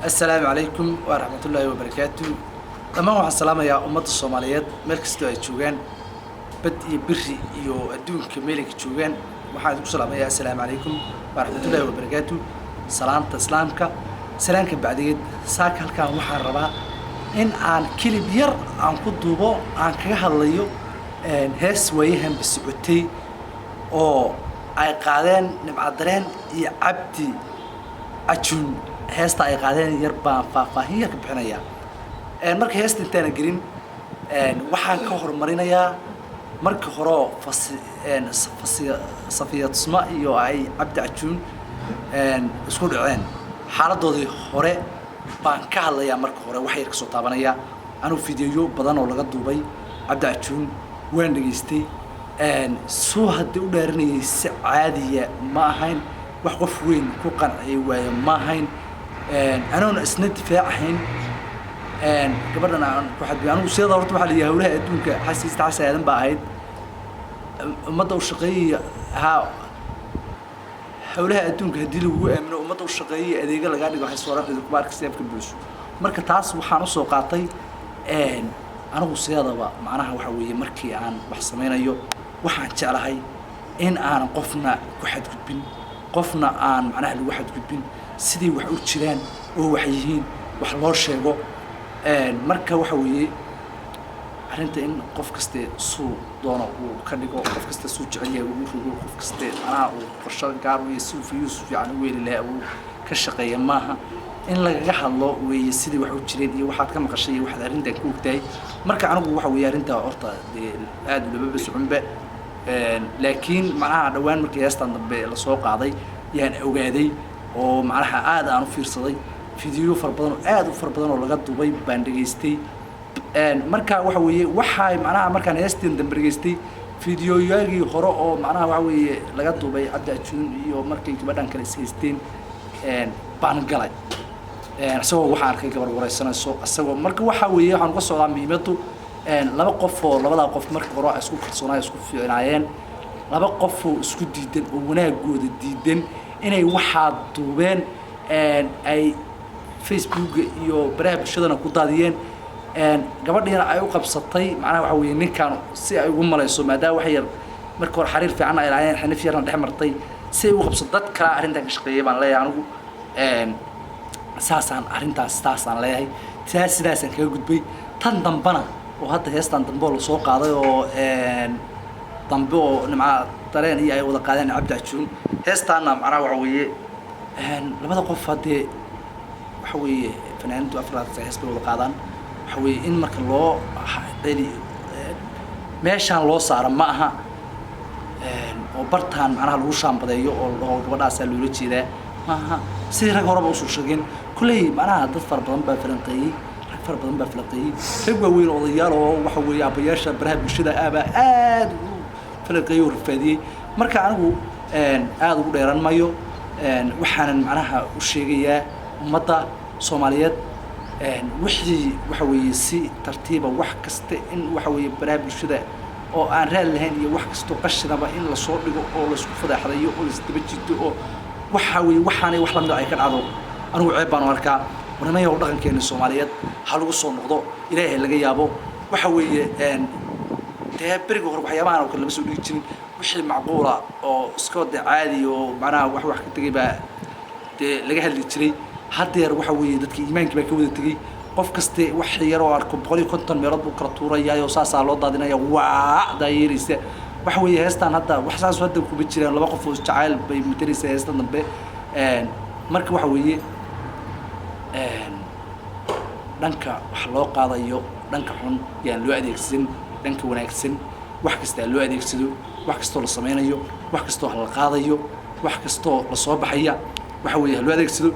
السلام عليكم ورحمة الله وبركاته. لما هو السلام يا أمة الصوماليات ملك استوى تشوجان بدء بري يو أدون كملك تشوجان وحد السلام يا السلام عليكم ورحمة الله وبركاته. سلام تسلامك سلامك بعدين ساكل كان محربا إن عن كل بير عن قدوبه عن كهالليو إن هس ويهم بالسعودي أو أي قادين نبعدرين يعبدي أجون heesta ay qaadeen yar baan faahfaahin ka bixinaya marka heesta intaan gelin waxaan ka hormarinayaa marka hore Safiya Tusma iyo ay Cabdi Ajuun isku dhaceen xaaladoodii hore baan ka hadlayaa marka hore wax yar ka soo taabanaya anu fiidiyo badan oo laga duubay Cabdi Ajuun waan dhageystay soo hadii u dheerinayay si caadiya ma ahayn wax qof weyn ku qancay waayo ma ahayn أنا أسند في حين قبلنا عن واحد بيانو سيدا ورت واحد يهولها أدونك حاسس تعسى هذا بعيد مدة الشقية ها حولها أدونك هديله هو من مدة الشقية هذه قال قاعد يروح يصور في الكبار كسيف كبرش مركز تعس وحنص وقاطي أنا وسيدا بقى معناها وحوي مركي عن بحسمين أيوه وحن تعالى إن أنا قفنا واحد كتبين قفنا عن معناها الواحد كتبين sidii wax u jiraan oo wax yihiin wax loo sheego marka waxa weeye arinta in qof kaste soo doono uu ka dhigo qof kaste soo jecel yahay uu rugo qof kaste uu qorshe gaar u yeesho Yusuf yani weeli leh uu ka shaqeeyo maaha in laga hadlo weeye sidii wax u jireen iyo waxaad ka maqashay wax arinta ku ogtahay marka anigu waxa weeye arinta horta aad u laba basuunba laakiin macnaha dhawaan markii heestan dambe la soo qaaday yaan ogaaday oo macnaha aad aan u fiirsaday fiidiyo farbadan oo laga duubay baan dhageystay marka waxa weeye waxa macnaha markaan heestin dambargeystay fiidiyoyaagii hore oo macnaha waxa weeye laga duubay Cabdi Ajuun iyo markay gabadhan kale ishaysteen baan galay asagoo waxa arkay gabar wareysanayso asagoo marka waxa weeye waxaan uga soo laamiyay laba qof oo labada qof markii hore isku kalsoonay isku fiicnaayeen laba qof oo isku diidan oo wanaagooda diidan inay waxa duubeen ay Facebook iyo baraha bulshada ku daadiyeen gabadhiina ay u qabsatay macnaha waxa weeye ninkan si ay ugu malayso maadaama wax yar marka hore xariir fiican ay laayeen xanif yarna dhex martay si ay u qabsato dadka arintan ka shaqeeyay baan leeyahay anigu saasaan leeyahay sidaasan kaga gudbay tan dambana oo hadda heestan dambe la soo qaaday oo dambe oo nimca dareen iyo ay wada qaadeen Cabdi Ajuun heestaana macnaha waxa weeye labada qof hadee waxa weeye fanaaniintu afraad heesta wada qaadaan waxa weeye in marka loo dhali meeshan loo saaro ma aha oo bartaan macnaha lagu shaambadeeyo oo gabadhaas loola jeedaa ma aha si rag horeba u soo sheegeen kulay macnaha dad far badan baa falanqeeyay rag weyn odayaal oo waxa weeye abayaasha baraha bulshada aad فلقيه ورفادي مركا عنو هذا هو ديران مايو وحنا معناها وشيء مدة صوماليات وحوي سي ترتيبه وحكست إن وحوي براب الشدة أو أن رأي لهني وحكستو قشنا بقى إن لصور أو لسقف ده حريو أو لستبتجي أو وحوي وحنا وحنا من عيك العضو أنا وعيبان وركا ونما يوردن كأن الصوماليات حلو الصون نقضوا إليه اللي جيابه وحوي بريق وخرب حيوان وكل مسؤولين جن وش المعقولة أو سكوت عادي ومعناه واحد تجيبه لقاه اللي تري حتى يروح ويدك إيمانك بكود تجي قف كستي وح يروح أركب قولي كنت مرض بكرتورة يا يوساس على الوضع دينا يا واع دايريس وحوي هستان هذا وحساس ودك وبتشيل لما وقف وشعال بمتريس هستان ضبه مركب وحوي دنك حلاق هذا يو دنك حن يعني الوعد يكسن دنك وناكسن wax kasta loo adeegsado wax kasta la sameeyo wax kasta la qaadayo wax kasta la soo baxaya waxa weeye loo adeegsado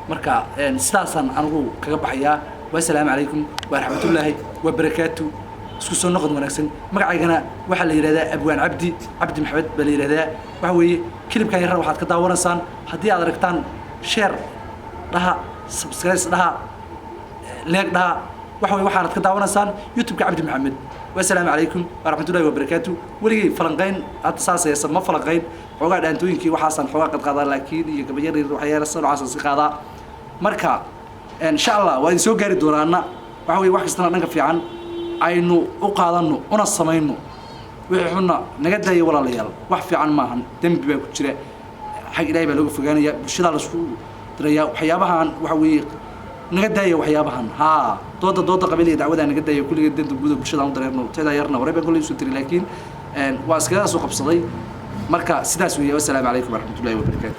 marka sidaasan anigu kaga baxaya wassalaamu calaykum wa rahmatullaahi wa barakaatu isku soo noqod wanaagsan magacaygana waxa la yiraahdaa Abwaan Cabdi Maxamed baa la yiraahdaa waxa weeye kilibkan yar waxaad ka daawanaysaan hadii aad aragtaan share dhaha subscribe dhaha like dhaha waxa weeye waxaad ka daawanaysaan YouTube-ka Cabdi Maxamed والسلام عليكم ورحمة الله وبركاته ولي فلنقين أتصاص يسمى فلنقين حقا أنتوين كي وحاسن حقا قد قضى لكن يقبل يريد وحيا رسل وعسى قضى مركا إن شاء الله وإن سو جاري دورانا وحوي واحد استنا نقف في عن عينه وقاضنه ونصمينه وحنا نجد هي ولا ليال واحد في عن ماهن دم بيكتشره حق إلهي بلوق فجانية بشدة على سو تريا وحيابها وحوي نجد هي وحيابها ها دودا قبيلة دعوة نجد هي كل جد تبود بشدة عن طريقنا وتدا يرنا وربع كل يسوي لكن واسكلا سوق بصدي مركا سداس ويا والسلام عليكم ورحمة الله وبركاته.